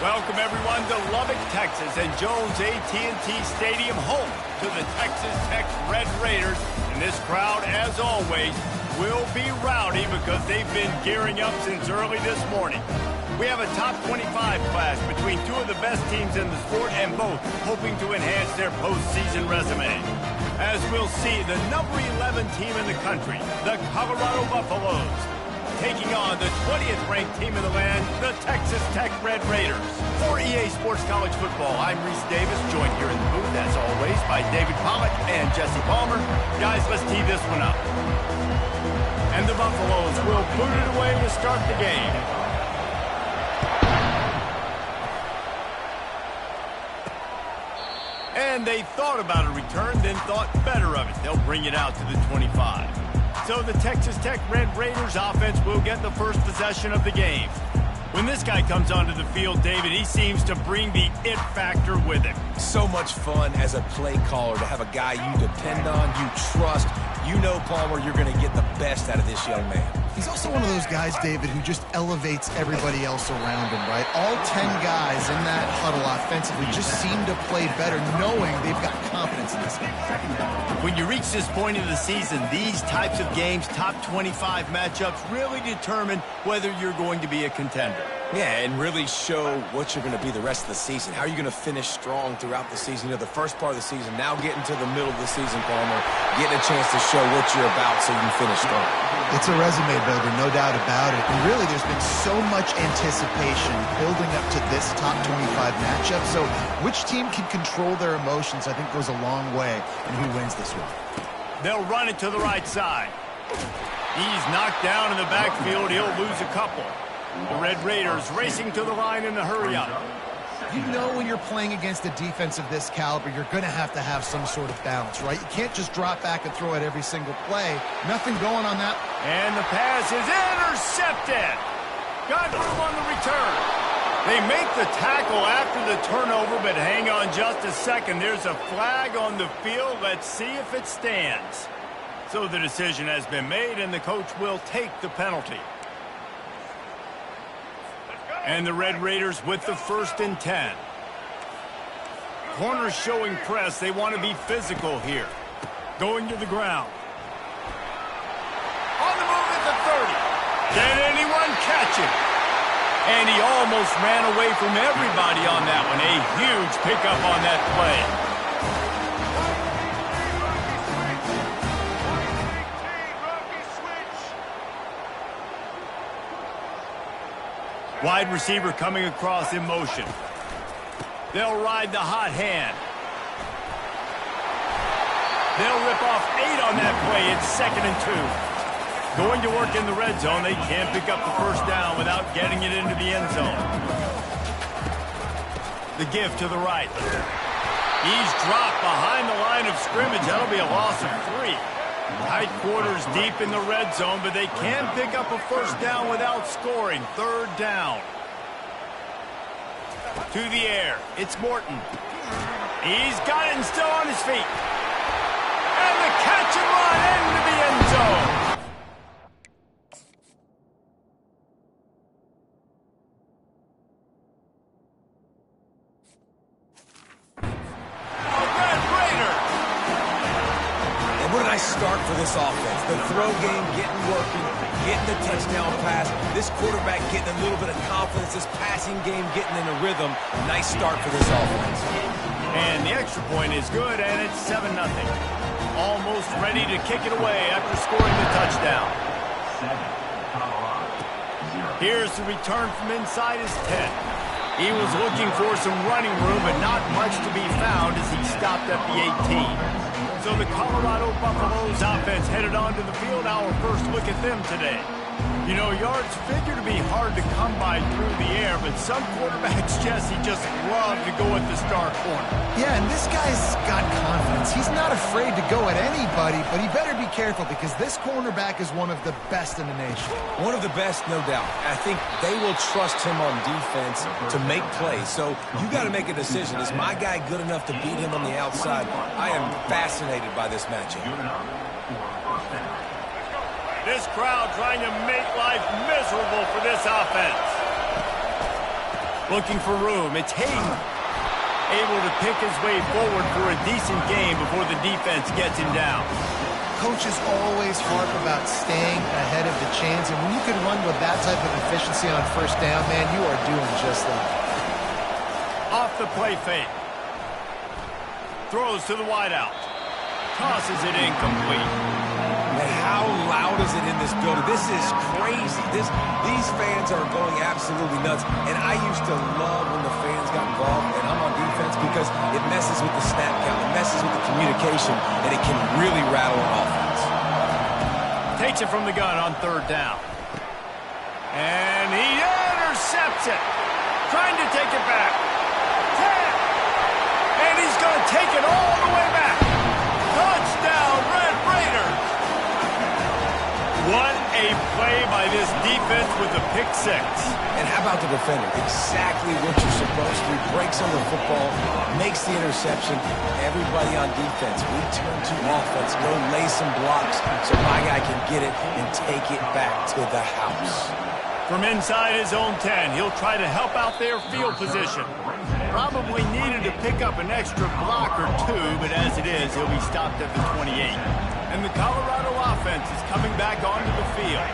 Welcome, everyone, to Lubbock, Texas, and Jones AT&T Stadium, home to the Texas Tech Red Raiders. And this crowd, as always, will be rowdy because they've been gearing up since early this morning. We have a top 25 class between two of the best teams in the sport, and both hoping to enhance their postseason resume. As we'll see, the number 11 team in the country, the Colorado Buffaloes, taking on the 20th ranked team in the land, the Texas Tech Red Raiders. For EA Sports College Football, I'm Reese Davis, joined here in the booth, as always, by David Pollock and Jesse Palmer. Guys, let's tee this one up. And the Buffaloes will boot it away to start the game. And they thought about a return, then thought better of it. They'll bring it out to the 25. So the Texas Tech Red Raiders offense will get the first possession of the game. When this guy comes onto the field, David, he seems to bring the it factor with him. So much fun as a play caller to have a guy you depend on, you trust. You know, Palmer, you're going to get the best out of this young man. He's also one of those guys, David, who just elevates everybody else around him, right? All 10 guys in that huddle offensively just seem to play better knowing they've got confidence in this game. When you reach this point of the season, these types of games, top 25 matchups, really determine whether you're going to be a contender. Yeah, and really show what you're going to be the rest of the season. How are you going to finish strong throughout the season? You know, the first part of the season, now getting to the middle of the season, Palmer, getting a chance to show what you're about so you can finish strong. It's a resume builder, no doubt about it. And really, there's been so much anticipation building up to this top 25 matchup. So which team can control their emotions, I think, goes a long way in who wins this one. They'll run it to the right side. He's knocked down in the backfield. He'll lose a couple. The Red Raiders racing to the line in a hurry-up. You know when you're playing against a defense of this caliber, you're going to have some sort of balance, right? You can't just drop back and throw it every single play. Nothing going on that. And the pass is intercepted. Got room on the return. They make the tackle after the turnover, but hang on just a second. There's a flag on the field. Let's see if it stands. So the decision has been made, and the coach will take the penalty. And the Red Raiders with the 1st and 10. Corners showing press. They want to be physical here. Going to the ground. On the move at the 30. Can anyone catch it? And he almost ran away from everybody on that one. A huge pickup on that play. Wide receiver coming across in motion. They'll ride the hot hand. They'll rip off 8 on that play. It's 2nd and 2. Going to work in the red zone. They can't pick up the first down without getting it into the end zone. The give to the right. He's dropped behind the line of scrimmage. That'll be a loss of 3. Tight quarters deep in the red zone, but they can pick up a first down without scoring. 3rd down. To the air. It's Morton. He's got it and still on his feet. And the catch and run into the end zone. Start for this offense. The throw game getting working, getting the touchdown pass. This quarterback getting a little bit of confidence. This passing game getting in a rhythm. Nice start for this offense. And the extra point is good, and it's 7-0. Almost ready to kick it away after scoring the touchdown. Here's the return from inside his 10. He was looking for some running room, but not much to be found as he stopped at the 18. So the Colorado Buffaloes offense headed onto the field. Our first look at them today. You know, yards figure to be hard to come by through the air, but some quarterbacks, Jesse, just love to go at the star corner. Yeah, and this guy's got confidence. He's not afraid to go at anybody, but he better be careful because this cornerback is one of the best in the nation. One of the best, no doubt. I think they will trust him on defense to make plays. So you got to make a decision. Is my guy good enough to beat him on the outside? I am fascinated by this matchup. This crowd trying to make life miserable for this offense. Looking for room. It's Hayden able to pick his way forward for a decent game before the defense gets him down. Coaches always harp about staying ahead of the chains, and when you can run with that type of efficiency on first down, man, you are doing just that. Off the play fake. Throws to the wideout. Tosses it incomplete. And how loud is it in this building? This is crazy. These fans are going absolutely nuts. And I used to love when the fans got involved, and I'm on defense because it messes with the snap count. It messes with the communication, and it can really rattle an offense. Takes it from the gun on third down. And he intercepts it. Trying to take it back. 10. And he's going to take it all the way back. Touchdown, Red Raiders. What a play by this defense with a pick six. And how about the defender? Exactly what you're supposed to do. Breaks on the football, makes the interception. Everybody on defense, we turn to offense. Go lay some blocks so my guy can get it and take it back to the house. From inside his own 10, he'll try to help out their field position. Probably needed to pick up an extra block or two, but as it is, he'll be stopped at the 28. And the Colorado offense is coming back onto the field.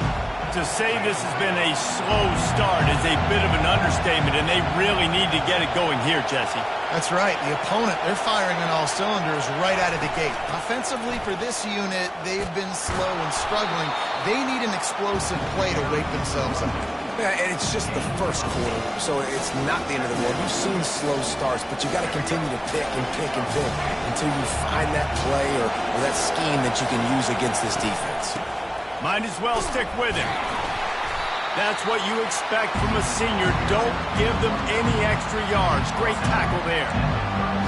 To say this has been a slow start is a bit of an understatement, and they really need to get it going here, Jesse. That's right. The opponent, they're firing on all cylinders right out of the gate. Offensively, for this unit, they've been slow and struggling. They need an explosive play to wake themselves up. Yeah, and it's just the first quarter, so it's not the end of the world. You've seen slow starts, but you got to continue to pick and pick and pick until you find that play or that scheme that you can use against this defense. Might as well stick with him. That's what you expect from a senior. Don't give them any extra yards. Great tackle there.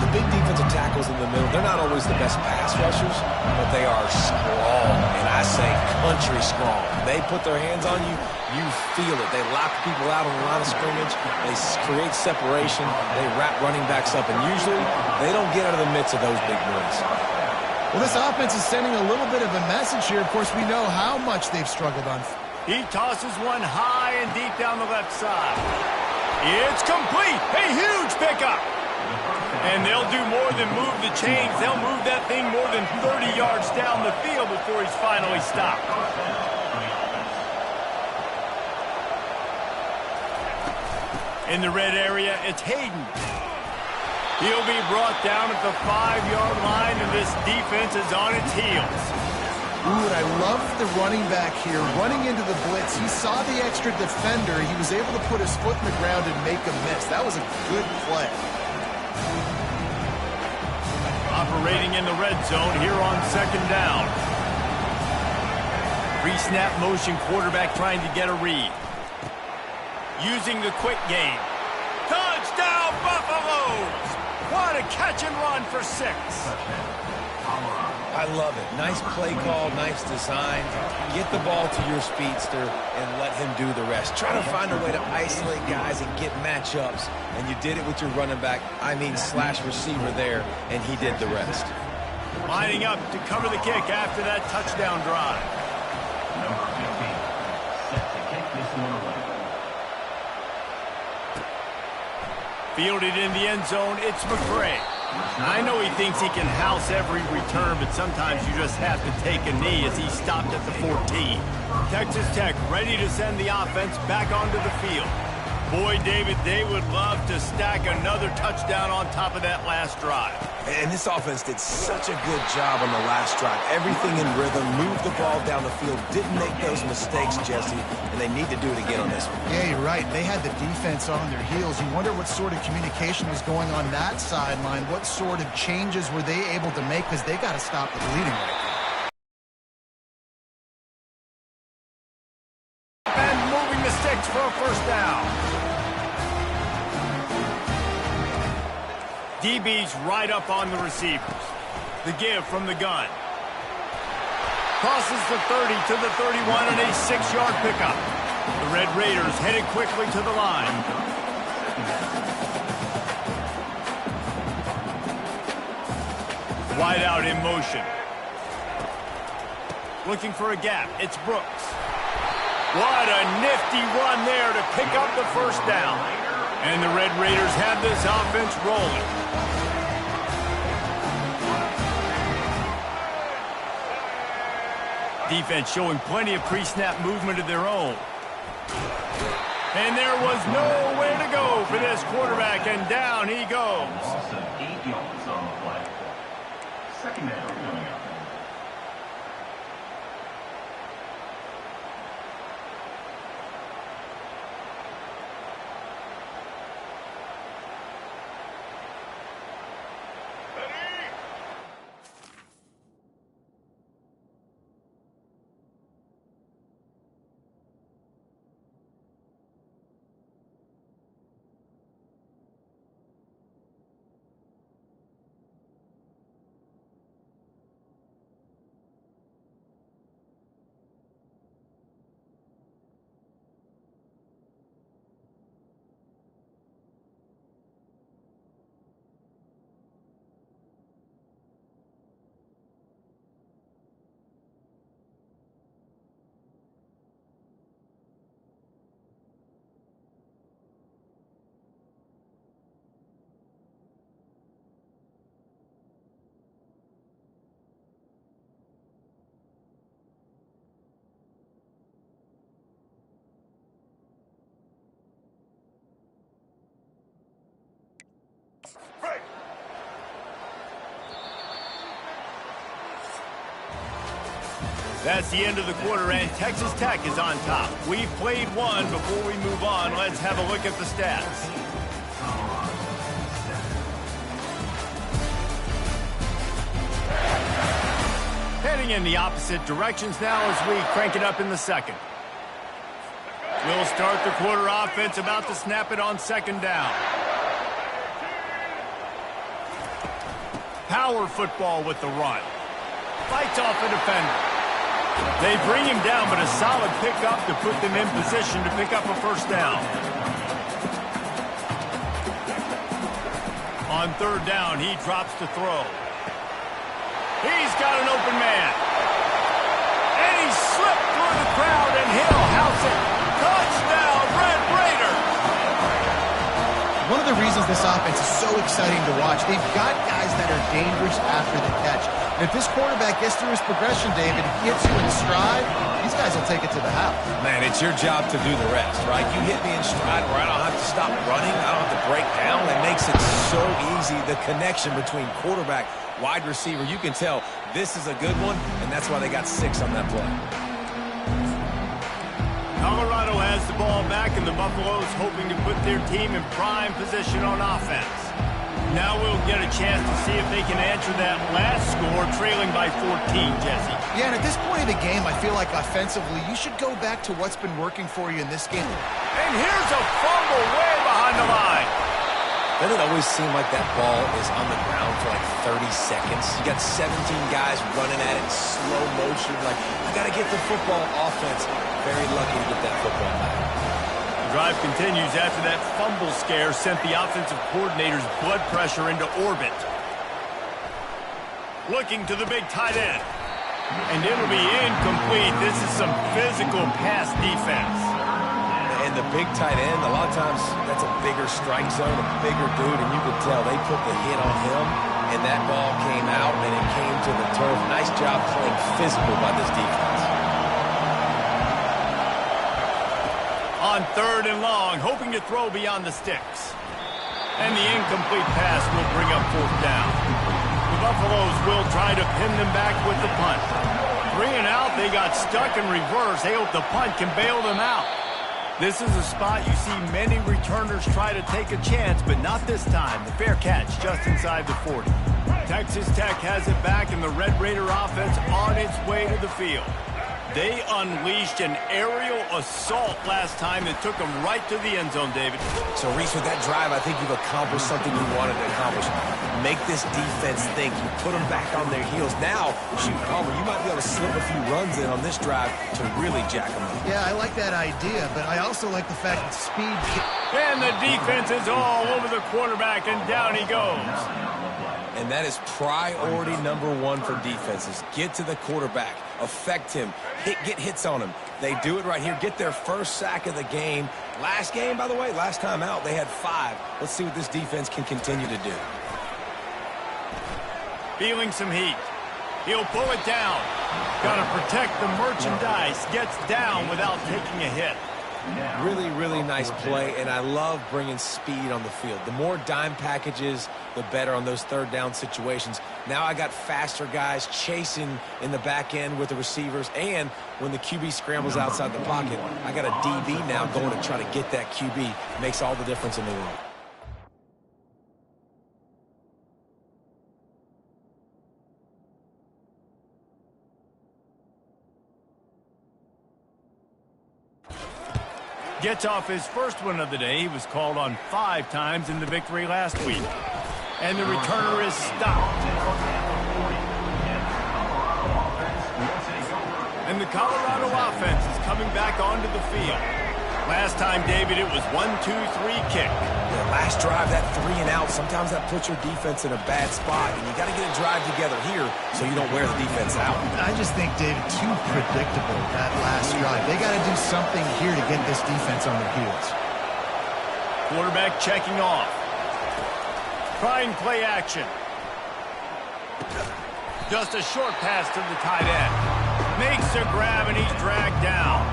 The big defensive tackles in the middle, they're not always the best pass rushers, but they are strong, and I say country strong. They put their hands on you, you feel it. They lock people out on the line of scrimmage. They create separation. They wrap running backs up, and usually they don't get out of the midst of those big boys. Well, this offense is sending a little bit of a message here. Of course, we know how much they've struggled on. He tosses one high and deep down the left side. It's complete. A huge pickup. And they'll do more than move the chains. They'll move that thing more than 30 yards down the field before he's finally stopped. In the red area, it's Hayden. He'll be brought down at the 5-yard line, and this defense is on its heels. Ooh, and I love the running back here. Running into the blitz, he saw the extra defender. He was able to put his foot in the ground and make a miss. That was a good play. Operating in the red zone here on second down. Pre-snap motion quarterback trying to get a read. Using the quick game. Touchdown, Buffaloes! What a catch and run for 6. I love it. Nice play call, nice design. Get the ball to your speedster and let him do the rest. Try to find a way to isolate guys and get matchups, and you did it with your running back, slash receiver there, and he did the rest. Lining up to cover the kick after that touchdown drive. Number 15, set to kick this one away. Fielded in the end zone, it's McCray. I know he thinks he can house every return, but sometimes you just have to take a knee as he stopped at the 14. Texas Tech ready to send the offense back onto the field. Boy, David, they would love to stack another touchdown on top of that last drive. And this offense did such a good job on the last drive. Everything in rhythm, moved the ball down the field, didn't make those mistakes, Jesse, and they need to do it again on this one. Yeah, you're right. They had the defense on their heels. You wonder what sort of communication was going on that sideline. What sort of changes were they able to make, because they got to stop the bleeding right now. 6 for a first down. DB's right up on the receivers. The give from the gun. Crosses the 30 to the 31 and a 6-yard pickup. The Red Raiders headed quickly to the line. Wide out in motion. Looking for a gap. It's Brooks. What a nifty run there to pick up the first down. And the Red Raiders have this offense rolling. Defense showing plenty of pre-snap movement of their own. And there was nowhere to go for this quarterback, and down he goes. Loss of 8 yards on the play. Second down coming up. That's the end of the quarter, and Texas Tech is on top. We've played one. Before we move on, let's have a look at the stats. Heading in the opposite directions now as we crank it up in the second. We'll start the quarter offense, about to snap it on second down. Power football with the run. Fights off a defender. They bring him down, but a solid pickup to put them in position to pick up a first down. On third down, he drops to throw. He's got an open man. And he slipped through the crowd, and he'll house it. Touchdown, Red Raiders! One of the reasons this offense is so exciting to watch, they've got guys that are dangerous after the catch. And if this quarterback gets through his progression, David, gets you in stride, these guys will take it to the house. Man, it's your job to do the rest, right? You hit me in stride where I don't have to stop running. I don't have to break down. It makes it so easy, the connection between quarterback, wide receiver. You can tell this is a good one, and that's why they got 6 on that play. Colorado has the ball back, and the Buffaloes hoping to put their team in prime position on offense. Now we'll get a chance to see if they can answer that last score, trailing by 14, Jesse. Yeah, and at this point of the game, I feel like offensively, you should go back to what's been working for you in this game. And here's a fumble way behind the line. Doesn't it always seem like that ball is on the ground for like 30 seconds? You got 17 guys running at it in slow motion. Like, you got to get the football. Offense very lucky to get that football back. The drive continues after that fumble scare sent the offensive coordinator's blood pressure into orbit. Looking to the big tight end. And it'll be incomplete. This is some physical pass defense. And the big tight end, a lot of times that's a bigger strike zone, a bigger dude, and you could tell they put the hit on him, and that ball came out, and it came to the turf. Nice job playing physical by this defense. On third and long, hoping to throw beyond the sticks. And the incomplete pass will bring up fourth down. The Buffaloes will try to pin them back with the punt. 3 and out, they got stuck in reverse. They hope the punt can bail them out. This is a spot you see many returners try to take a chance, but not this time. The fair catch just inside the 40. Texas Tech has it back, and the Red Raider offense on its way to the field. They unleashed an aerial assault last time that took them right to the end zone, David. So, Reese, with that drive, I think you've accomplished something you wanted to accomplish. Make this defense think. You put them back on their heels. Now, shoot, Palmer, you might be able to slip a few runs in on this drive to really jack them up. Yeah, I like that idea, but I also like the fact that speed... And the defense is all over the quarterback, and down he goes. And that is priority number one for defenses. Get to the quarterback. Affect him. Get hits on him. They do it right here. Get their first sack of the game. Last game, by the way, last time out, they had 5. Let's see what this defense can continue to do. Feeling some heat. He'll pull it down. Got to protect the merchandise. Gets down without taking a hit. Really, really nice play, and I love bringing speed on the field. The more dime packages, the better on those third down situations. Now I got faster guys chasing in the back end with the receivers, and when the QB scrambles outside the pocket, I got a DB now going to try to get that QB. Makes all the difference in the world. Gets off his first one of the day. He was called on 5 times in the victory last week. And the returner is stopped. And the Colorado offense is coming back onto the field. Last time, David, it was 1-2-3 kick. Yeah, last drive, that 3 and out, sometimes that puts your defense in a bad spot, and you got to get a drive together here so you don't wear the defense out. I just think, David, too predictable, that last drive. They got to do something here to get this defense on their heels. Quarterback checking off. Trying play action. Just a short pass to the tight end. Makes a grab, and he's dragged down.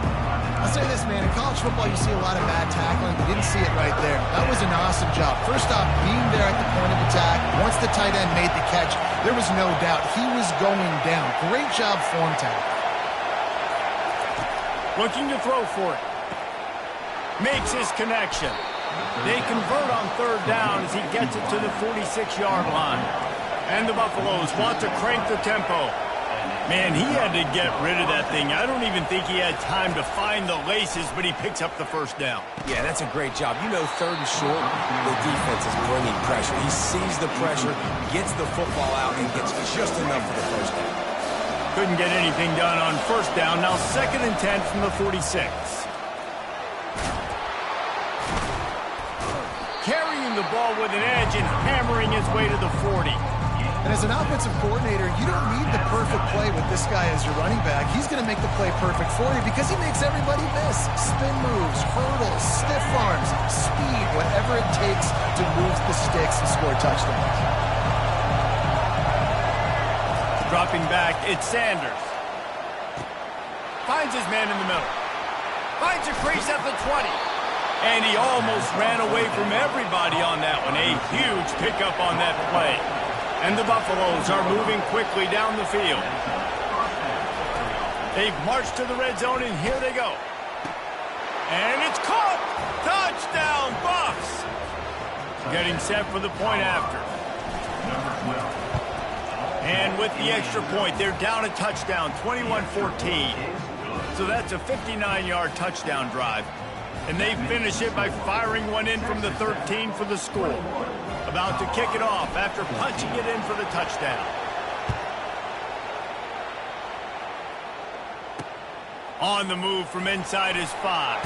I'll say this, man, in college football you see a lot of bad tackling. We didn't see it right there. That was an awesome job. First off, being there at the point of attack. Once the tight end made the catch, there was no doubt he was going down. Great job form tackle. Looking to throw for it. Makes his connection. They convert on third down as he gets it to the 46-yard line. And the Buffaloes want to crank the tempo. Man, he had to get rid of that thing. I don't even think he had time to find the laces, but he picks up the first down. Yeah, that's a great job. You know, third and short, the defense is bringing pressure. He sees the pressure, gets the football out, and gets just enough for the first down. Couldn't get anything done on first down. Now 2nd and 10 from the 46. Carrying the ball with an edge and hammering his way to the 40. And as an offensive coordinator, you don't need the perfect play with this guy as your running back. He's going to make the play perfect for you because he makes everybody miss. Spin moves, hurdles, stiff arms, speed, whatever it takes to move the sticks and score touchdowns. Dropping back, it's Sanders. Finds his man in the middle. Finds a crease at the 20. And he almost ran away from everybody on that one. A huge pickup on that play. And the Buffaloes are moving quickly down the field. They've marched to the red zone, and here they go. And it's caught! Touchdown, Buffs! Getting set for the point after. And with the extra point, they're down a touchdown, 21-14. So that's a 59-yard touchdown drive. And they finish it by firing one in from the 13 for the score. About to kick it off after punching it in for the touchdown. On the move from inside his 5.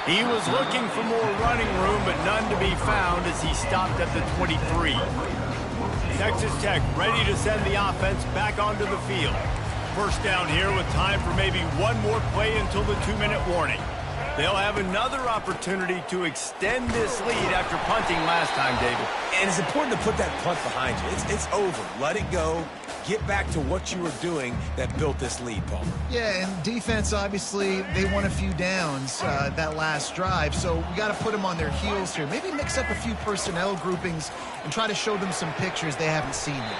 He was looking for more running room, but none to be found as he stopped at the 23. Texas Tech ready to send the offense back onto the field. First down here with time for maybe one more play until the 2-minute warning. They'll have another opportunity to extend this lead after punting last time, David. And it's important to put that punt behind you. It's over. Let it go. Get back to what you were doing that built this lead, Palmer. Yeah, and defense, obviously, they won a few downs that last drive, so we got to put them on their heels here. Maybe mix up a few personnel groupings and try to show them some pictures they haven't seen yet.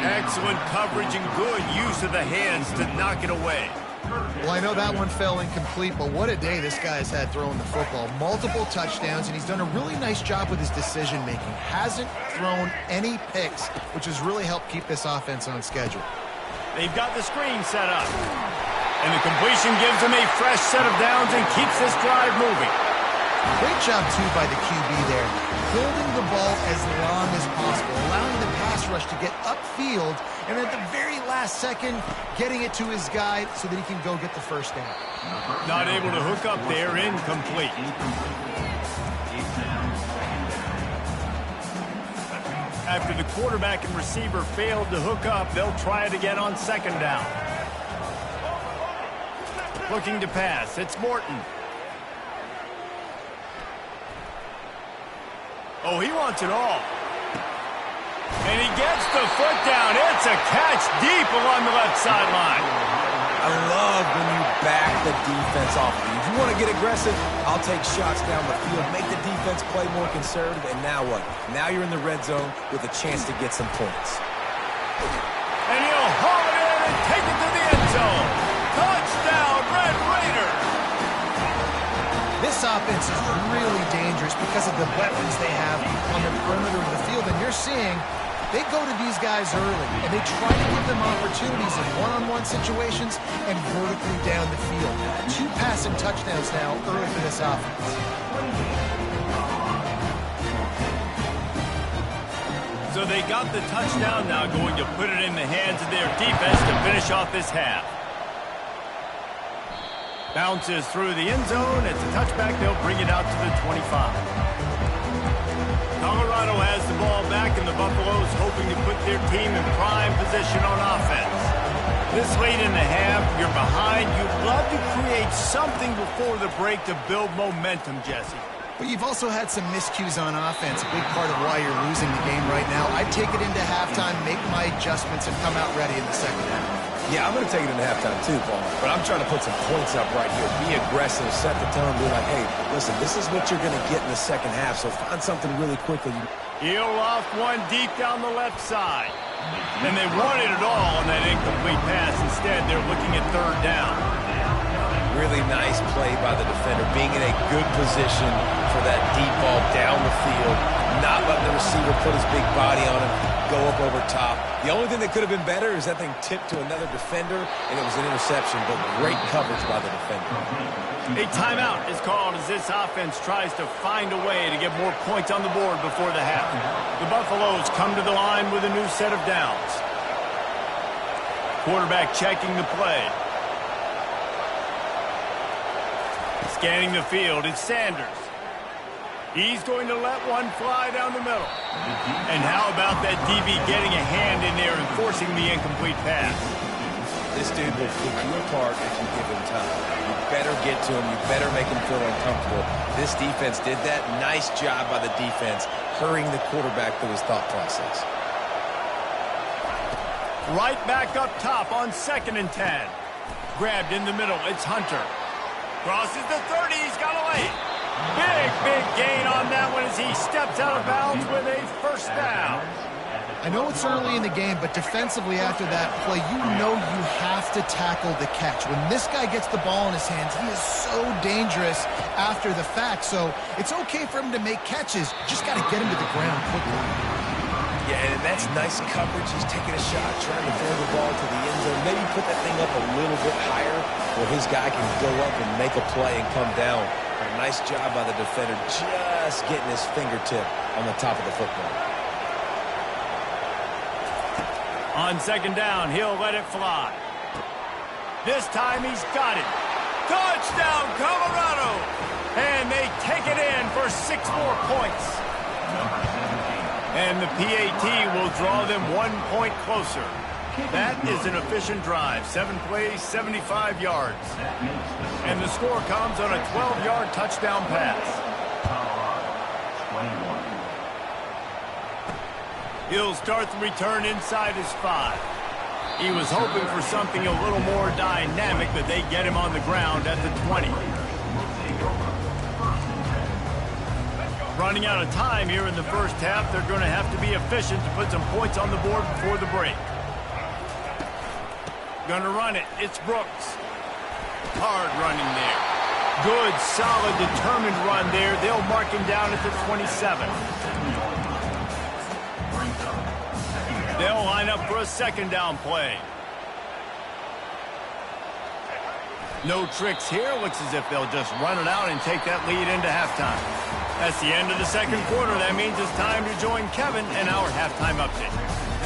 Excellent coverage and good use of the hands to knock it away. Well, I know that one fell incomplete, but what a day this guy's had throwing the football. Multiple touchdowns, and he's done a really nice job with his decision-making. Hasn't thrown any picks, which has really helped keep this offense on schedule. They've got the screen set up. And the completion gives him a fresh set of downs and keeps this drive moving. Great job, too, by the QB there. Holding the ball as long as possible, allowing the pass rush to get upfield, and at the very last second, getting it to his guy so that he can go get the first down. Not able to hook up there, incomplete. After the quarterback and receiver failed to hook up, they'll try it again on second down. Looking to pass, it's Morton. Oh, he wants it all. And he gets the foot down. It's a catch deep along the left sideline. I love when you back the defense off of you. If you want to get aggressive, I'll take shots down the field, make the defense play more conservative, and now what? Now you're in the red zone with a chance to get some points. And he'll haul it in and take it to the end zone. Touchdown, Red Raiders! This offense is really dangerous because of the weapons they have on the perimeter of the field, and you're seeing they go to these guys early, and they try to give them opportunities in one-on-one situations and vertically down the field. 2 passing touchdowns now early for this offense. So they got the touchdown, now going to put it in the hands of their defense to finish off this half. Bounces through the end zone. It's a touchback. They'll bring it out to the 25. Colorado has the ball back, and the Buffaloes hoping to put their team in prime position on offense. This late in the half, you're behind. You'd love to create something before the break to build momentum, Jesse. But you've also had some miscues on offense, a big part of why you're losing the game right now. I'd take it into halftime, make my adjustments, and come out ready in the second half. Yeah, I'm going to take it into halftime too, Paul. But I'm trying to put some points up right here. Be aggressive, set the tone, be like, hey, listen, this is what you're going to get in the second half, so find something really quickly. He'll loft one deep down the left side. And they wanted it all on that incomplete pass. Instead, they're looking at third down. Really nice play by the defender, being in a good position for that deep ball down the field, not letting the receiver put his big body on him, go up over top. The only thing that could have been better is that thing tipped to another defender, and it was an interception, but great coverage by the defender. A timeout is called as this offense tries to find a way to get more points on the board before the half. The Buffaloes come to the line with a new set of downs. Quarterback checking the play. Scanning the field, it's Sanders. He's going to let one fly down the middle. And how about that DB getting a hand in there and forcing the incomplete pass? This dude will pick you apart if you give him time. You better get to him. You better make him feel uncomfortable. This defense did that. Nice job by the defense, hurrying the quarterback through his thought process. Right back up top on 2nd and 10. Grabbed in the middle, it's Hunter. Crosses the 30, he's got a lane. Big gain on that one as he steps out of bounds with a first down. I know it's early in the game, but defensively after that play, you know you have to tackle the catch. When this guy gets the ball in his hands, he is so dangerous after the fact. So it's okay for him to make catches. Just got to get him to the ground quickly. Yeah, and that's nice coverage. He's taking a shot, trying to throw the ball to the end zone. Maybe put that thing up a little bit higher where his guy can go up and make a play and come down. But a nice job by the defender just getting his fingertip on the top of the football. On 2nd down, he'll let it fly. This time he's got it. Touchdown, Colorado! And they take it in for 6 more points. And the PAT will draw them 1 point closer. That is an efficient drive. 7 plays, 75 yards. And the score comes on a 12-yard touchdown pass. He'll start the return inside his 5. He was hoping for something a little more dynamic, but they get him on the ground at the 20. Running out of time here in the first half, they're going to have to be efficient to put some points on the board before the break. Going to run it. It's Brooks. Hard running there. Good, solid, determined run there. They'll mark him down at the 27. They'll line up for a 2nd down play. No tricks here. Looks as if they'll just run it out and take that lead into halftime. That's the end of the second quarter. That means it's time to join Kevin in our halftime update.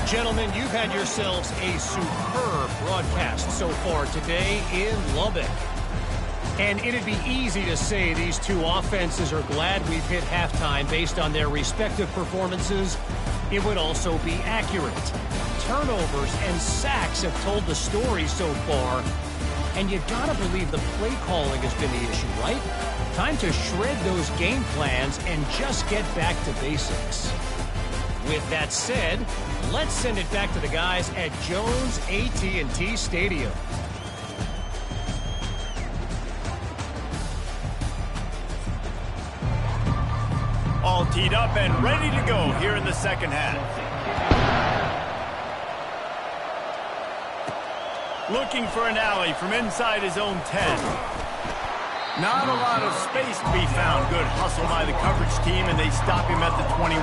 Gentlemen, you've had yourselves a superb broadcast so far today in Lubbock. And it'd be easy to say these two offenses are glad we've hit halftime based on their respective performances. It would also be accurate. Turnovers and sacks have told the story so far. And you gotta believe the play calling has been the issue, right? Time to shred those game plans and just get back to basics. With that said, let's send it back to the guys at Jones AT&T Stadium. All teed up and ready to go here in the second half. Looking for an alley from inside his own 10. Not a lot of space to be found. Good hustle by the coverage team, and they stop him at the 21.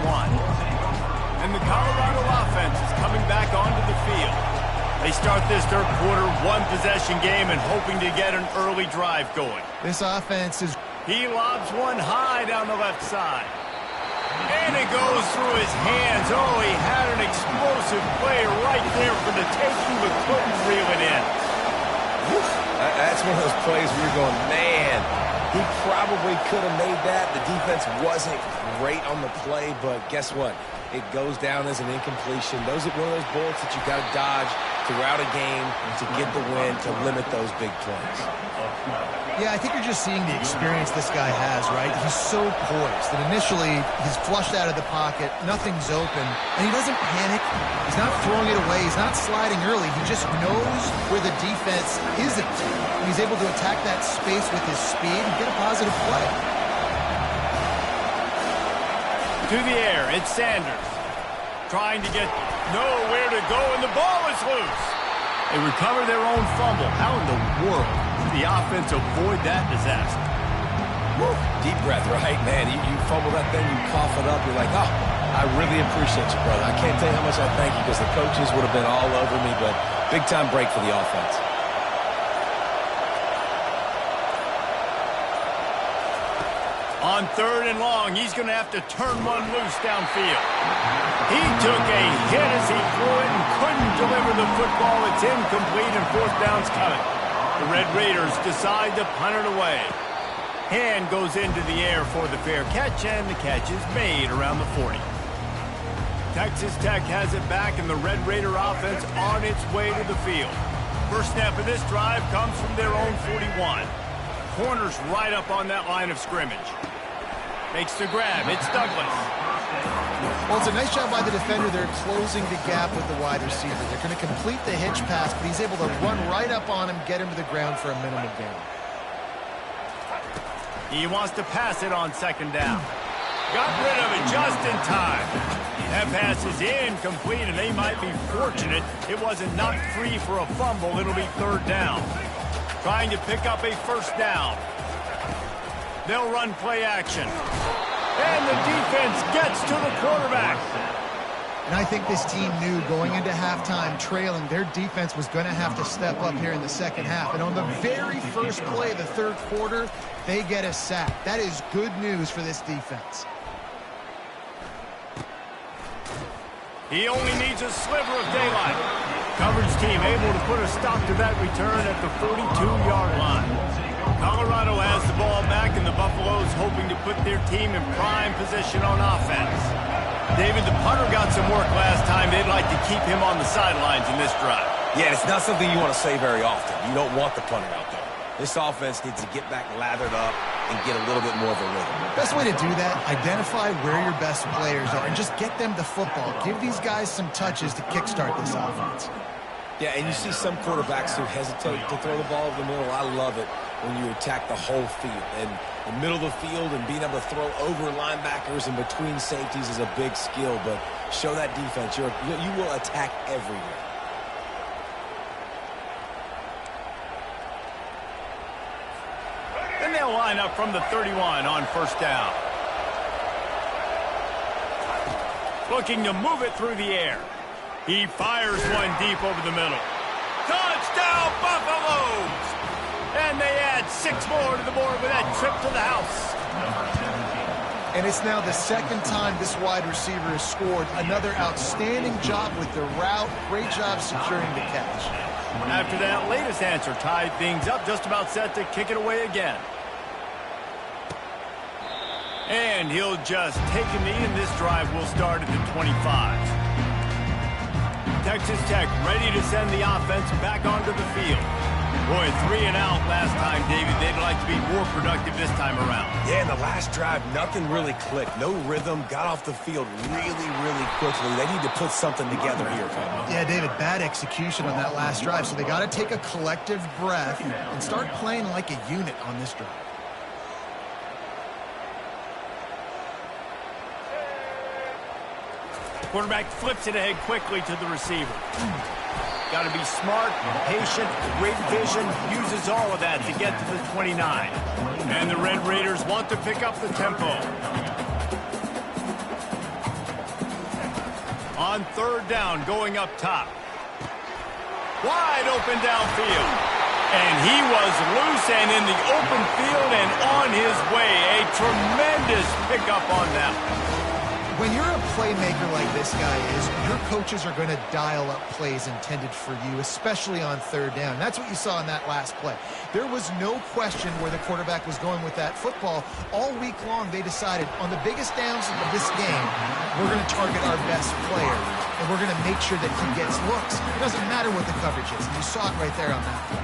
And the Colorado offense is coming back onto the field. They start this third quarter one-possession game and hoping to get an early drive going. This offense is... He lobs one high down the left side. And it goes through his hands. Oh, he had an explosive play right there for the taking, but couldn't reel it in. That's one of those plays where you're going, man, he probably could have made that. The defense wasn't great on the play, but guess what? It goes down as an incompletion. Those are one of those bullets that you got to dodge throughout a game to get the win, to limit those big plays. Yeah, I think you're just seeing the experience this guy has, right? He's so poised that initially he's flushed out of the pocket, nothing's open, and he doesn't panic. He's not throwing it away. He's not sliding early. He just knows where the defense isn't. He's able to attack that space with his speed and get a positive play. To the air, it's Sanders. Trying to get nowhere to go, and the ball is loose. They recover their own fumble. How in the world did the offense avoid that disaster? Woo. Deep breath, right? Man, you fumble that thing, you cough it up, you're like, oh, I really appreciate you, brother. I can't tell you how much I thank you because the coaches would have been all over me, but big-time break for the offense. On third and long, he's going to have to turn one loose downfield. He took a hit as he threw it and couldn't deliver the football. It's incomplete and fourth down's coming. The Red Raiders decide to punt it away. Hand goes into the air for the fair catch, and the catch is made around the 40. Texas Tech has it back, and the Red Raider offense on its way to the field. First snap of this drive comes from their own 41. Corners right up on that line of scrimmage. Makes the grab. It's Douglas. Well, it's a nice job by the defender. They're closing the gap with the wide receiver. They're going to complete the hitch pass, but he's able to run right up on him, get him to the ground for a minimal gain. He wants to pass it on second down. Got rid of it just in time. That pass is incomplete, and they might be fortunate it wasn't knocked free for a fumble. It'll be third down. Trying to pick up a first down. They'll run play action. And the defense gets to the quarterback. And I think this team knew going into halftime trailing, their defense was going to have to step up here in the second half. And on the very first play of the third quarter, they get a sack. That is good news for this defense. He only needs a sliver of daylight. Coverage team able to put a stop to that return at the 42-yard line. Colorado has the ball back, and the Buffaloes hoping to put their team in prime position on offense. David, the punter got some work last time. They'd like to keep him on the sidelines in this drive. Yeah, it's not something you want to say very often. You don't want the punter out there. This offense needs to get back lathered up and get a little bit more of a rhythm. Best way to do that, identify where your best players are and just get them the football. Give these guys some touches to kickstart this offense. Yeah, and you see some quarterbacks who hesitate to throw the ball over the middle. I love it when you attack the whole field. And the middle of the field and being able to throw over linebackers and between safeties is a big skill. But show that defense. You will attack everywhere. Then they'll line up from the 31 on first down. Looking to move it through the air. He fires one deep over the middle. Touchdown, Buffaloes! And they add 6 more to the board with that trip to the house. And it's now the second time this wide receiver has scored. Another outstanding job with the route. Great job securing the catch. After that latest answer, tied things up, just about set to kick it away again. And he'll just take a knee, and this drive will start at the 25. Texas Tech ready to send the offense back onto the field. Boy, 3 and out last time, David. They'd like to be more productive this time around. Yeah, in the last drive, nothing really clicked. No rhythm. Got off the field really, really quickly. They need to put something together here, Coach. Yeah, David, bad execution on that last drive. So they got to take a collective breath and start playing like a unit on this drive. Quarterback flips it ahead quickly to the receiver. Got to be smart, patient, great vision, uses all of that to get to the 29. And the Red Raiders want to pick up the tempo. On 3rd down, going up top. Wide open downfield. And he was loose and in the open field and on his way. A tremendous pickup on that. When you're a playmaker like this guy is, your coaches are going to dial up plays intended for you, especially on 3rd down. That's what you saw in that last play. There was no question where the quarterback was going with that football. All week long, they decided on the biggest downs of this game, we're going to target our best player, and we're going to make sure that he gets looks. It doesn't matter what the coverage is. And you saw it right there on that play.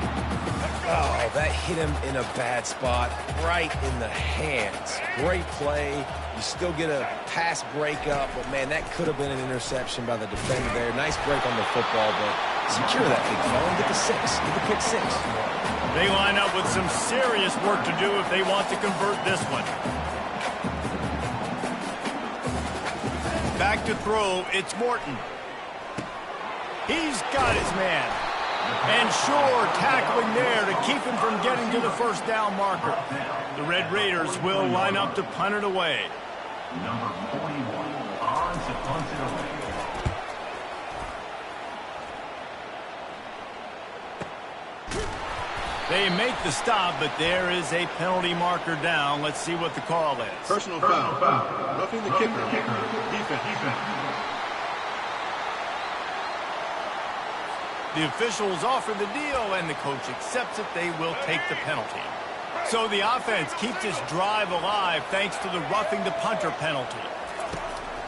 Oh, that hit him in a bad spot, right in the hands. Great play. You still get a pass breakup, but, man, that could have been an interception by the defender there. Nice break on the football, but secure that big fella and get the 6. Get the pick 6. They line up with some serious work to do if they want to convert this one. Back to throw, it's Morton. He's got his man. And sure, tackling there to keep him from getting to the 1st down marker. The Red Raiders will line up to punt it away. Number 41 on to punt it away. They make the stop, but there is a penalty marker down. Let's see what the call is. Personal foul. Roughing the kicker. Defense. The officials offer the deal, and the coach accepts it. They will take the penalty. So the offense keeps this drive alive thanks to the roughing the punter penalty.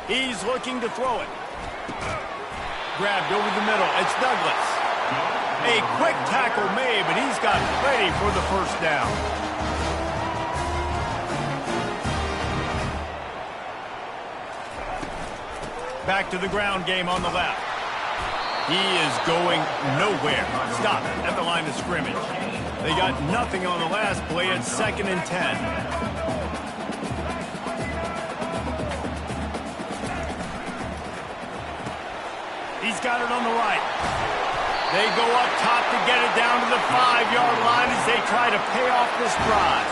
He's looking to throw it. Grabbed over the middle. It's Douglas. A quick tackle made, but he's got plenty for the 1st down. Back to the ground game on the left. He is going nowhere. Stop at the line of scrimmage. They got nothing on the last play. It's 2nd and 10. He's got it on the right. They go up top to get it down to the 5-yard line as they try to pay off this drive.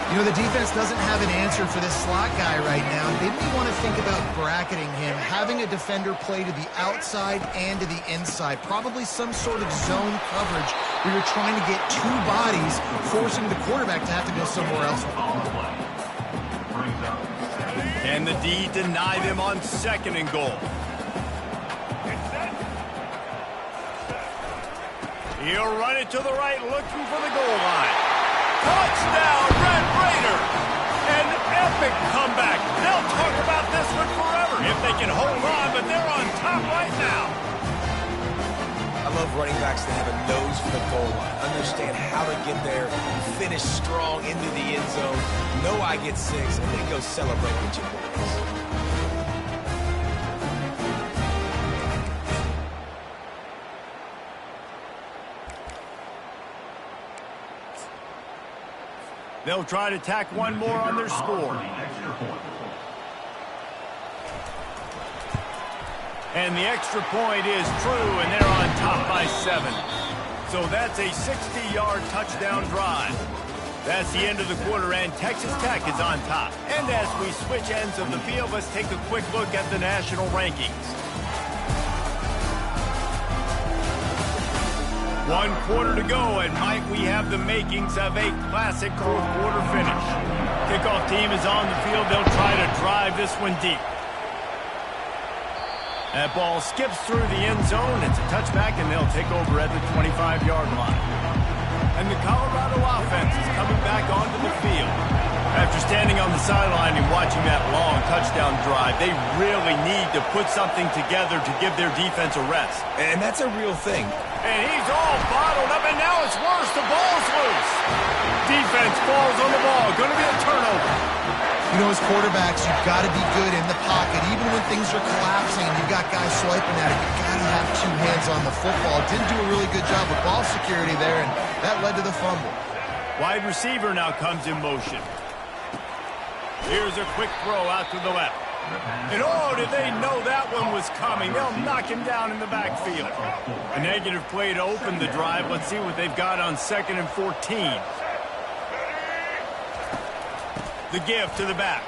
You know, the defense doesn't have an answer for this slot guy right now. They may want to think about bracketing him, having a defender play to the outside and to the inside. Probably some sort of zone coverage where you're trying to get 2 bodies, forcing the quarterback to have to go somewhere else. And the D deny them on 2nd and goal. He'll run it to the right, looking for the goal line. Touchdown, Red Raider! An epic comeback. They'll talk about this one forever if they can hold on, but they're on top right now. I love running backs that have a nose for the goal line. Understand how to get there, finish strong into the end zone. Know I get 6, and then go celebrate with your boys. They'll try to tack one more on their score. And the extra point is true, and they're on top by 7. So that's a 60-yard touchdown drive. That's the end of the quarter, and Texas Tech is on top. And as we switch ends of the field, let's take a quick look at the national rankings. 1 quarter to go, and might we have the makings of a classic fourth quarter finish. Kickoff team is on the field. They'll try to drive this one deep. That ball skips through the end zone. It's a touchback, and they'll take over at the 25-yard line. And the Colorado offense is coming back onto the field. After standing on the sideline and watching that long touchdown drive, they really need to put something together to give their defense a rest. And that's a real thing. And he's all bottled up, and now it's worse. The ball's loose. Defense falls on the ball. Going to be a turnover. You know, as quarterbacks, you've got to be good in the pocket. Even when things are collapsing and you've got guys swiping at it, you've got to have 2 hands on the football. Didn't do a really good job with ball security there, and that led to the fumble. Wide receiver now comes in motion. Here's a quick throw out to the left. And oh, did they know that one was coming? They'll knock him down in the backfield. A negative play to open the drive. Let's see what they've got on 2nd and 14. The give to the back.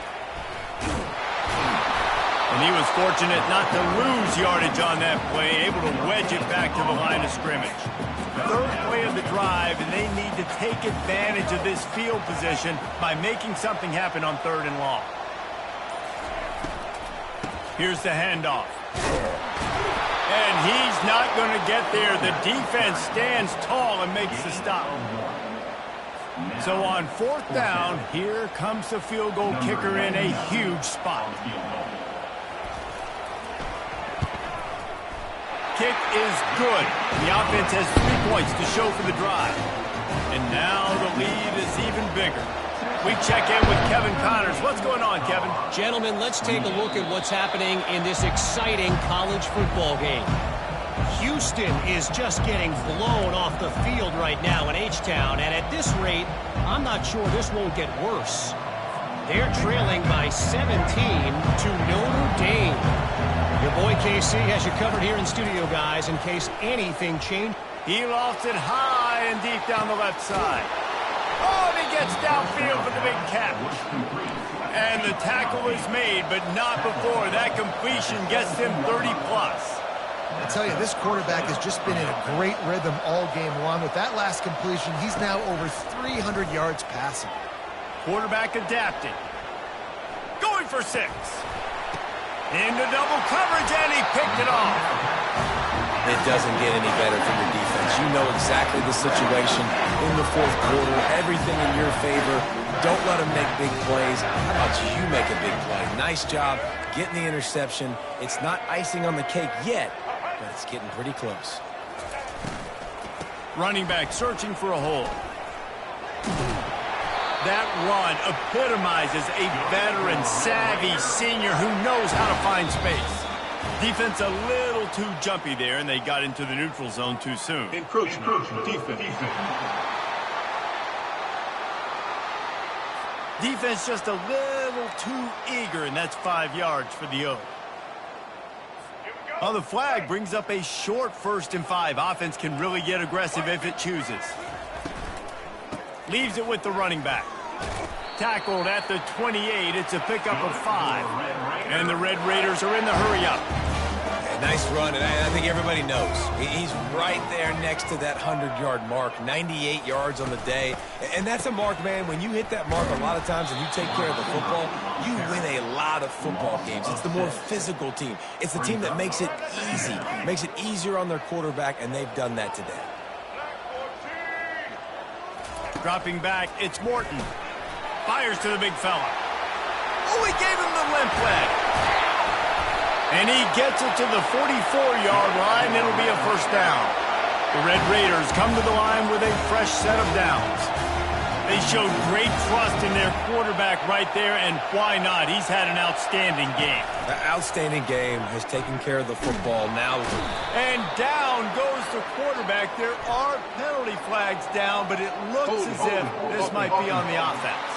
And he was fortunate not to lose yardage on that play, able to wedge it back to the line of scrimmage. 3rd play of the drive, and they need to take advantage of this field position by making something happen on 3rd and long. Here's the handoff. And he's not going to get there. The defense stands tall and makes the stop. So on 4th down, here comes the field goal kicker in a huge spot. Kick is good. The offense has 3 points to show for the drive. And now the lead is even bigger. We check in with Kevin Connors. What's going on, Kevin? Gentlemen, let's take a look at what's happening in this exciting college football game. Houston is just getting blown off the field right now in H-Town, and at this rate, I'm not sure this won't get worse. They're trailing by 17 to Notre Dame. Your boy KC has you covered here in studio, guys, in case anything changed. He lofts it high and deep down the left side. Oh, and he gets downfield for the big catch. And the tackle is made, but not before. That completion gets him 30-plus. I tell you, this quarterback has just been in a great rhythm all game long. With that last completion, he's now over 300 yards passing. Quarterback adapting. Going for 6. Into double coverage, and he picked it off. It doesn't get any better from your defense. You know exactly the situation in the 4th quarter. Everything in your favor. Don't let them make big plays. How about you make a big play? Nice job getting the interception. It's not icing on the cake yet, but it's getting pretty close. Running back searching for a hole. That run epitomizes a veteran, savvy senior who knows how to find space. Defense a little too jumpy there, and they got into the neutral zone too soon. Encroachment. Defense. Defense just a little too eager, and that's 5 yards for the O. Oh, the flag brings up a short 1st and 5. Offense can really get aggressive if it chooses. Leaves it with the running back. Tackled at the 28. It's a pickup of 5. And the Red Raiders are in the hurry-up. Nice run, and I think everybody knows. He's right there next to that 100-yard mark, 98 yards on the day. And that's a mark, man. When you hit that mark a lot of times and you take care of the football, you win a lot of football games. It's the more physical team. It's the team that makes it easy, makes it easier on their quarterback, and they've done that today. Dropping back, it's Morton. Fires to the big fella. Oh, he gave him the limp leg. And he gets it to the 44-yard line. It'll be a 1st down. The Red Raiders come to the line with a fresh set of downs. They showed great trust in their quarterback right there, and why not? He's had an outstanding game. The outstanding game has taken care of the football now. And down goes the quarterback. There are penalty flags down, but it looks as if this might be on the offense.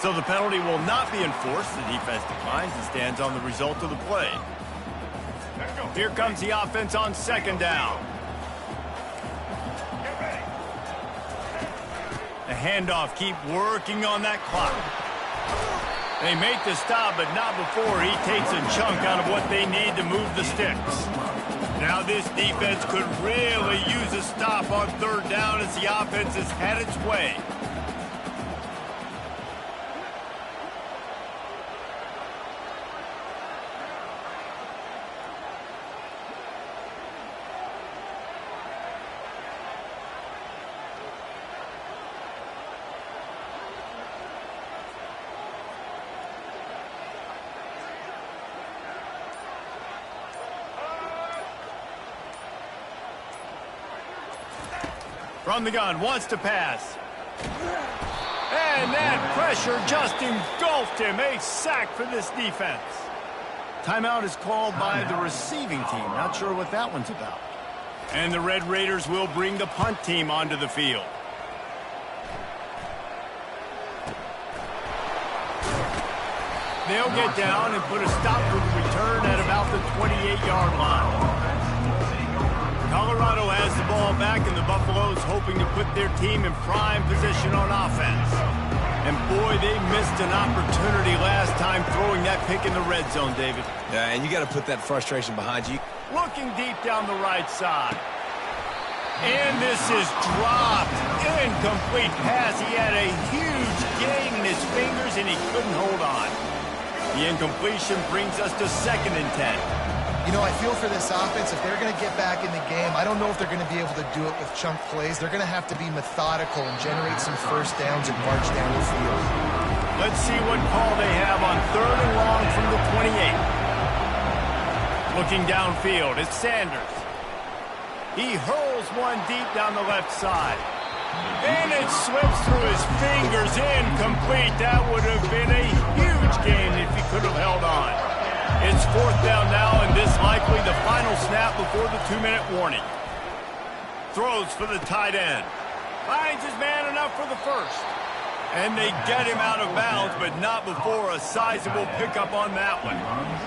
So the penalty will not be enforced. The defense declines and stands on the result of the play. Here comes the offense on 2nd down. The handoff, keep working on that clock. They make the stop, but not before he takes a chunk out of what they need to move the sticks. Now this defense could really use a stop on third down as the offense has had its way. From the gun, wants to pass. And that pressure just engulfed him. A sack for this defense. Timeout is called by the receiving team. Not sure what that one's about. And the Red Raiders will bring the punt team onto the field. They'll get down and put a stop to the return at about the 28-yard line. Colorado has the ball back, and the Buffaloes hoping to put their team in prime position on offense. And boy, they missed an opportunity last time throwing that pick in the red zone, David. Yeah, and you got to put that frustration behind you. Looking deep down the right side. And this is dropped. Incomplete pass. He had a huge gain in his fingers, and he couldn't hold on. The incompletion brings us to 2nd and 10. You know, I feel for this offense, if they're going to get back in the game, I don't know if they're going to be able to do it with chunk plays. They're going to have to be methodical and generate some first downs and march down the field. Let's see what call they have on 3rd and long from the 28. Looking downfield, it's Sanders. He hurls one deep down the left side. And it slips through his fingers. Incomplete. That would have been a huge gain if he could have held on. It's 4th down now, and this likely the final snap before the 2-minute warning. Throws for the tight end. Finds his man enough for the first. And they get him out of bounds, but not before a sizable pickup on that one.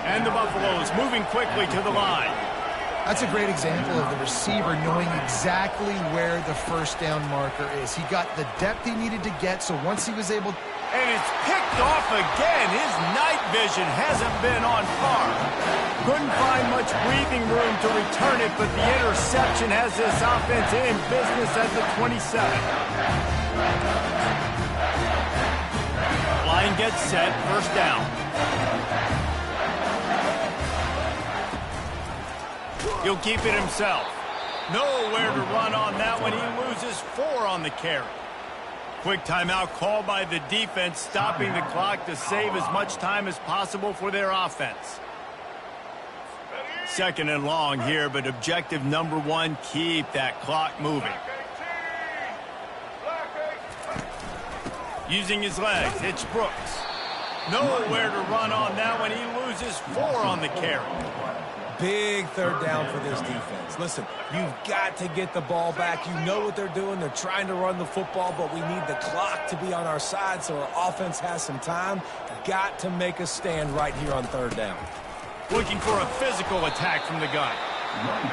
And the Buffaloes moving quickly to the line. That's a great example of the receiver knowing exactly where the first down marker is. He got the depth he needed to get, so once he was able... And it's picked off again. His night vision hasn't been on par. Couldn't find much breathing room to return it, but the interception has this offense in business at the 27. Line gets set, 1st down. He'll keep it himself. Nowhere to run on that one. He loses 4 on the carry. Quick timeout called by the defense, stopping the clock to save as much time as possible for their offense. 2nd and long here, but objective number 1, keep that clock moving. Using his legs, it's Brooks. Nowhere to run on that one. He loses 4 on the carry. Big 3rd down for this defense. Listen, you've got to get the ball back. You know what they're doing. They're trying to run the football, but we need the clock to be on our side so our offense has some time. Got to make a stand right here on 3rd down. Looking for a physical attack from the gun.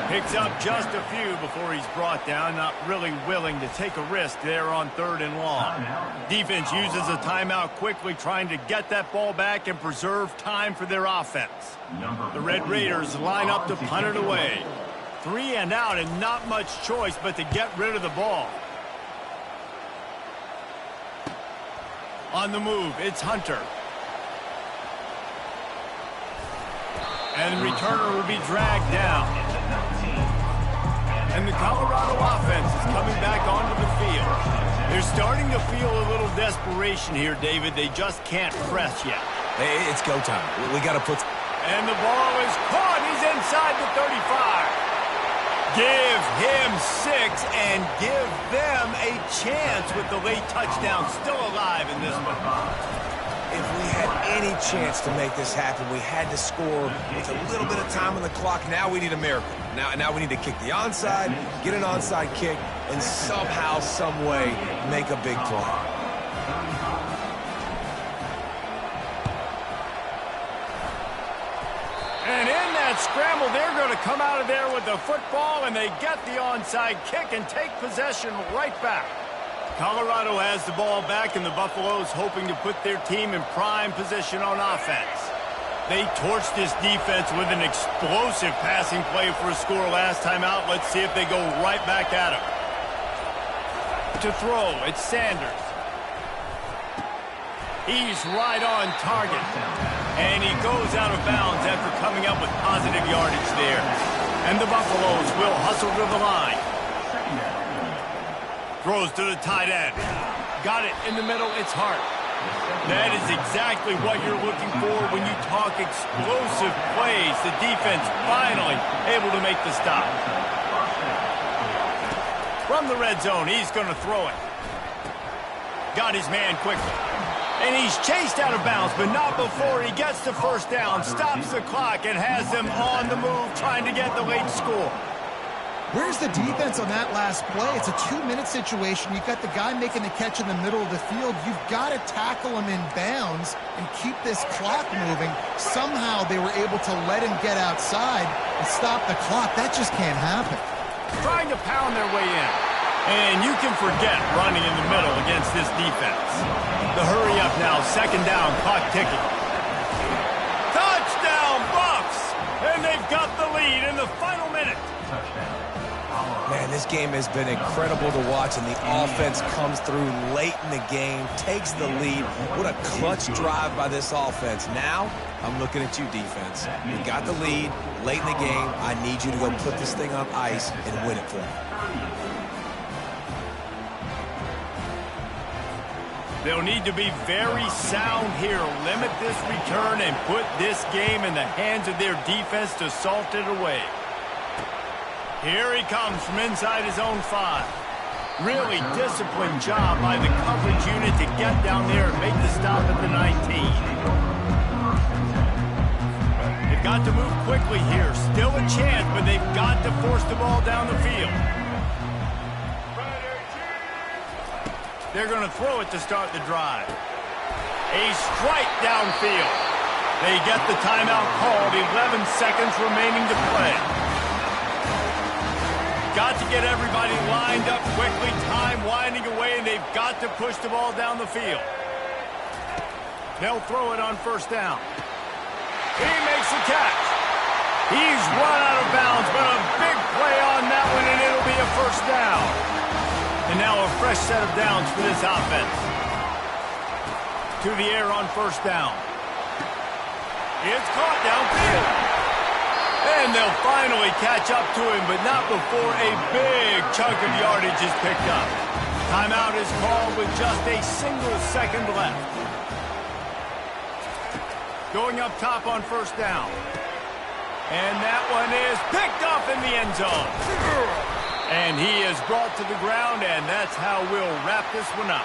Picks up just a few before he's brought down. Not really willing to take a risk there on 3rd and long. Defense uses a timeout quickly, trying to get that ball back and preserve time for their offense. The Red Raiders line up to punt it away. 3 and out, and not much choice but to get rid of the ball. On the move, it's Hunter. And the returner will be dragged down. And the Colorado offense is coming back onto the field. They're starting to feel a little desperation here, David. They just can't press yet. Hey, it's go time. We got to put... And the ball is caught. He's inside the 35. Give him 6 and give them a chance with the late touchdown still alive in this one. If we had any chance to make this happen, we had to score with a little bit of time on the clock. Now we need a miracle. Now we need to kick the onside, get an onside kick, and somehow, some way, make a big play. And in that scramble, they're going to come out of there with the football, and they get the onside kick and take possession right back. Colorado has the ball back, and the Buffaloes hoping to put their team in prime position on offense. They torched this defense with an explosive passing play for a score last time out. Let's see if they go right back at him. To throw, it's Sanders. He's right on target. And he goes out of bounds after coming up with positive yardage there. And the Buffaloes will hustle to the line. Throws to the tight end. Got it in the middle, it's Hart. That is exactly what you're looking for when you talk explosive plays. The defense finally able to make the stop. From the red zone, he's going to throw it. Got his man quickly. And he's chased out of bounds, but not before he gets the first down, stops the clock, and has them on the move trying to get the late score. Where's the defense on that last play? It's a 2-minute situation. You've got the guy making the catch in the middle of the field. You've got to tackle him in bounds and keep this clock moving. Somehow they were able to let him get outside and stop the clock. That just can't happen. Trying to pound their way in. And you can forget running in the middle against this defense. The hurry up now, second down, clock ticking. Touchdown, Buffs! And they've got the lead in the final minute. Man, this game has been incredible to watch, and the offense comes through late in the game, takes the lead. What a clutch drive by this offense. Now, I'm looking at you, defense. You got the lead late in the game. I need you to go put this thing on ice and win it for me. They'll need to be very sound here, limit this return, and put this game in the hands of their defense to salt it away. Here he comes from inside his own 5. Really disciplined job by the coverage unit to get down there and make the stop at the 19. They've got to move quickly here. Still a chance, but they've got to force the ball down the field. They're going to throw it to start the drive. A strike downfield. They get the timeout called. 11 seconds remaining to play. Got to get everybody lined up quickly. Time winding away, and they've got to push the ball down the field. They'll throw it on first down. He makes the catch. He's run out of bounds, but a big play on that one, and it'll be a first down. And now a fresh set of downs for this offense. To the air on first down. It's caught downfield. And they'll finally catch up to him, but not before a big chunk of yardage is picked up. Timeout is called with just a single second left. Going up top on first down. And that one is picked up in the end zone. And he is brought to the ground, and that's how we'll wrap this one up.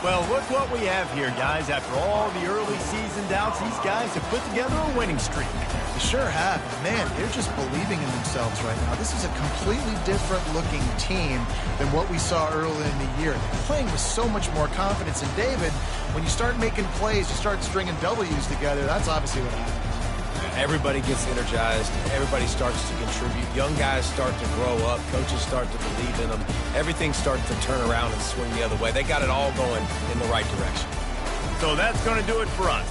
Well, look what we have here, guys. After all the early season doubts, these guys have put together a winning streak. They sure have. Man, they're just believing in themselves right now. This is a completely different-looking team than what we saw early in the year. They're playing with so much more confidence. And, David, when you start making plays, you start stringing W's together, that's obviously what happens. Everybody gets energized. Everybody starts to contribute. Young guys start to grow up. Coaches start to believe in them. Everything starts to turn around and swing the other way. They got it all going in the right direction. So that's going to do it for us.